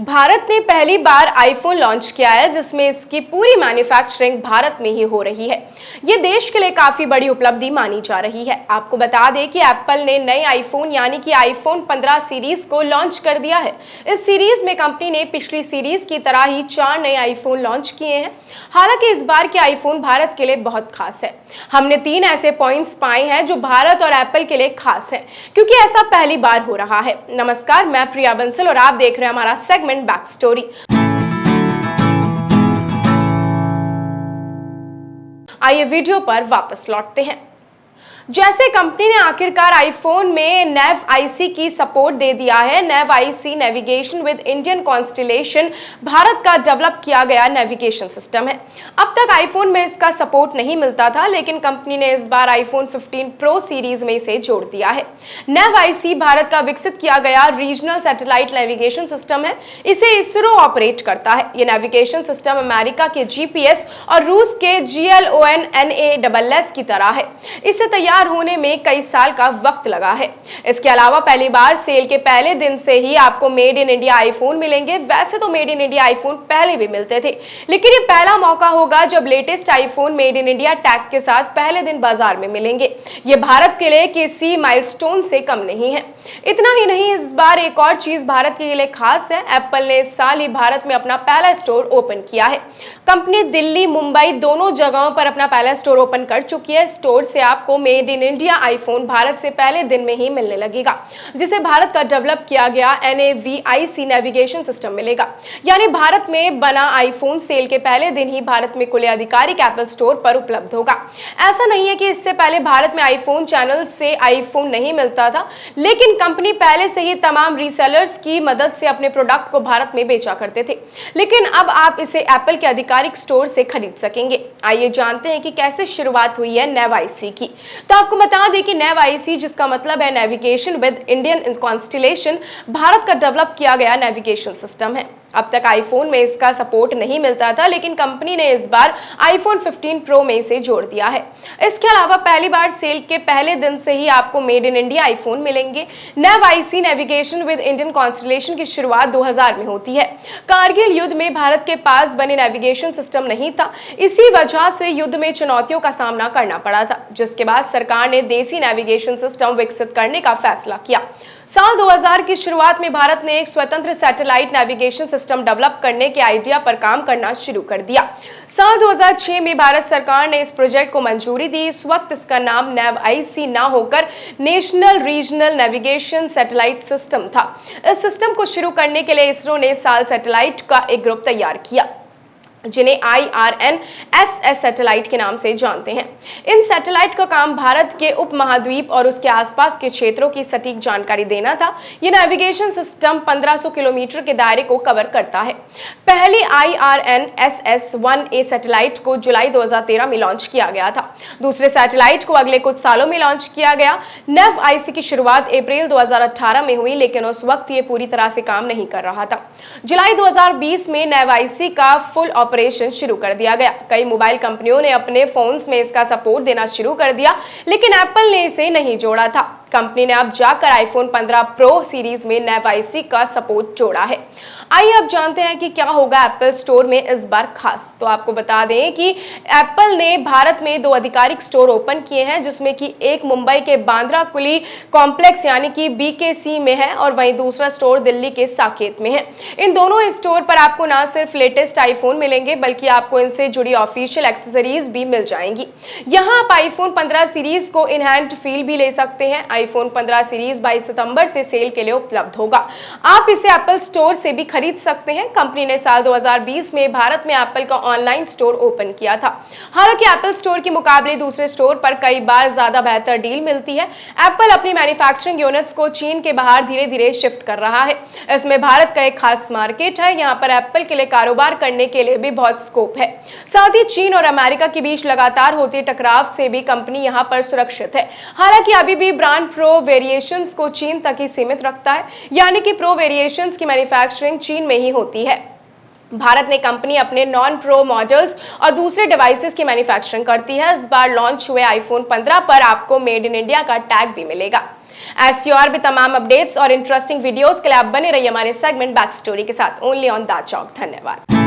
भारत ने पहली बार iPhone launch किया है जिसमें इसकी पूरी मैन्युफैक्चरिंग भारत में ही हो रही है। ये देश के लिए काफी बड़ी उपलब्धि मानी जा रही है। आपको बता दें कि एप्पल ने नए आईफोन यानी कि आईफोन 15 सीरीज को लॉन्च कर दिया है। इस सीरीज में कंपनी ने पिछली सीरीज की तरह ही 4 नए आईफोन लॉन्च किए हैं। हालांकि इस बार के आईफोन भारत के लिए बहुत खास है। हमने 3 ऐसे पॉइंट्स पाए हैं जो भारत और एप्पल के लिए खास है, क्योंकि ऐसा पहली बार हो रहा है। नमस्कार, मैं प्रिया बंसल और आप देख रहे हैं हमारा सेगमेंट बैक स्टोरी। आइए वीडियो पर वापस लौटते हैं। जैसे कंपनी ने आखिरकार आईफोन में नेव आईसी की सपोर्ट दे दिया है। Nav IC navigation with Indian constellation Bharat का डेवलप किया गया नेविगेशन सिस्टम है। अब तक आईफोन में इसका सपोर्ट नहीं मिलता था, लेकिन कंपनी ने इस बार आईफोन 15 प्रो सीरीज में इसे जोड़ दिया है। नेव आईसी भारत का विकसित किया गया रीजनल सैटेलाइट नेविगेशन सिस्टम है। इसे इसरो ऑपरेट करता है। यह नेविगेशन सिस्टम अमेरिका के जीपीएस और रूस के GLONASS की तरह है। इसे तैयार होने में कई साल का वक्त लगा है। इसके अलावा पहली बार सेल के पहले दिन से ही आपको मेड इन इंडिया आईफोन मिलेंगे। वैसे तो मेड इन इंडिया आईफोन पहले भी मिलते थे, लेकिन ये पहला मौका होगा जब latest iPhone made in India tag के साथ पहले दिन बाजार में मिलेंगे। ये भारत के लिए किसी माइलस्टोन से कम नहीं है। इतना ही नहीं, इस बार एक और चीज भारत के लिए खास है। एप्पल ने इस साल ही भारत में अपना पहला स्टोर ओपन किया है। कंपनी दिल्ली, मुंबई दोनों जगहों पर अपना पहला स्टोर ओपन कर चुकी है। स्टोर से आपको made in India iPhone Bharat से पहले दिन में ही मिलने लगेगा, जिसे भारत का डेवलप किया गया NAVIC नेविगेशन सिस्टम मिलेगा। यानी भारत में बना आईफोन सेल के पहले दिन ही भारत में खुले आधिकारिक एप्पल स्टोर पर उपलब्ध होगा। ऐसा नहीं है कि इससे पहले भारत में आईफोन चैनल से आईफोन नहीं मिलता था, लेकिन कंपनी पहले से ही तमाम रीसेलर्स की मदद से अपने प्रोडक्ट को भारत में बेचा करते थे। लेकिन अब आप इसे एप्पल के आधिकारिक स्टोर से खरीद सकेंगे। आइए जानते हैं कि कैसे शुरुआत हुई है नेव आईसी की। तो आपको बता दें कि नेव आईसी, जिसका मतलब है navigation with Indian constellation, Bharat का डेवलप किया गया नेविगेशन सिस्टम है। अब तक आईफोन में इसका सपोर्ट नहीं मिलता था, लेकिन कंपनी ने इस बार आईफोन 15 प्रो में इसे जोड़ दिया है। इसके अलावा पहली बार सेल के पहले दिन से ही आपको मेड इन इंडिया आईफोन मिलेंगे। Nav IC navigation with Indian constellation की शुरुआत 2000 में होती है। कारगिल युद्ध में भारत के पास बने नेविगेशन सिस्टम नहीं था। इसी वजह से युद्ध में चुनौतियों का सामना करना पड़ा था, जिसके बाद सरकार ने देसी नेविगेशन सिस्टम विकसित करने का फैसला किया। साल 2000 की शुरुआत में भारत ने एक स्वतंत्र सैटेलाइट नेविगेशन सिस्टम डेवलप करने के आइडिया पर काम करना शुरू कर दिया। साल 2006 में भारत सरकार ने इस प्रोजेक्ट को मंजूरी दी। इस वक्त इसका नाम नेव आईसी ना होकर national regional navigation satellite system था। इस सिस्टम को शुरू करने के लिए इसरो ने साल सैटेलाइट का एक ग्रुप तैयार किया, जिन्हें IRNSS सैटेलाइट के नाम से जानते हैं। इन सैटेलाइट का काम भारत के उपमहाद्वीप और उसके आसपास के क्षेत्रों की सटीक जानकारी देना था। यह नेविगेशन सिस्टम 1500 किलोमीटर के दायरे को कवर करता है। पहली IRNSS-1A सैटेलाइट को जुलाई 2013 में लॉन्च किया गया था। दूसरे सैटेलाइट को अगले कुछ सालों में लॉन्च किया गया। नेव आईसी की शुरुआत अप्रैल 2018 में हुई, लेकिन उस वक्त ये पूरी तरह से काम नहीं कर रहा था। जुलाई 2020 में नेव आईसी का फुल ऑपरेशन शुरू कर दिया गया। कई मोबाइल कंपनियों ने अपने फोन्स में इसका सपोर्ट देना शुरू कर दिया, लेकिन एप्पल ने इसे नहीं जोड़ा था। कंपनी ने अब जाकर आईफोन 15 प्रो सीरीज में नेव आईसी का सपोर्ट जोड़ा है। आइए अब जानते हैं कि क्या होगा एप्पल स्टोर में इस बार खास। तो आपको बता दें कि एप्पल ने भारत में 2 आधिकारिक स्टोर ओपन किए हैं, जिसमें कि एक मुंबई के बांद्रा कुली कॉम्प्लेक्स यानी कि BKC में है और वहीं दूसरा स्टोर दिल्ली के साकेत में है। इन दोनों स्टोर पर आपको ना सिर्फ लेटेस्ट आईफोन मिलेंगे, बल्कि आपको इनसे जुड़ी ऑफिशियल एक्सेसरीज भी मिल जाएंगी। यहाँ आप आईफोन 15 सीरीज को इन हैंड फील भी ले सकते हैं। आईफोन 15 सीरीज 22 सितंबर से सेल के लिए उपलब्ध होगा। आप इसे एप्पल स्टोर से भी खरीद सकते हैं। कंपनी ने साल 2020 में भारत में एप्पल का ऑनलाइन स्टोर ओपन किया था। हालांकि एप्पल स्टोर के मुकाबले दूसरे स्टोर पर कई बार ज्यादा बेहतर डील मिलती है। एप्पल अपनी मैन्युफैक्चरिंग यूनिट्स को चीन के बाहर धीरे धीरे शिफ्ट कर रहा है। इसमें भारत का एक खास मार्केट है। यहाँ पर एप्पल के लिए कारोबार करने के लिए भी बहुत स्कोप है। साथ ही चीन और अमेरिका के बीच लगातार होते टकराव से भी कंपनी यहाँ पर सुरक्षित है। हालांकि अभी भी ब्रांड प्रो वेरिएशंस को चीन तक ही सीमित रखता है, यानी कि प्रो वेरिएशंस की मैन्युफैक्चरिंग चीन में ही होती है। भारत ने कंपनी अपने नॉन प्रो मॉडल्स और दूसरे डिवाइसेस की मैन्युफैक्चरिंग करती है। इस बार लॉन्च हुए आईफोन 15 पर आपको मेड इन इंडिया का टैग भी मिलेगा। ऐसी और भी तमाम अपडेट्स और इंटरेस्टिंग वीडियोस के लिए आप बने रहिए हमारे सेगमेंट बैक स्टोरी के साथ ओनली ऑन द चौक। धन्यवाद।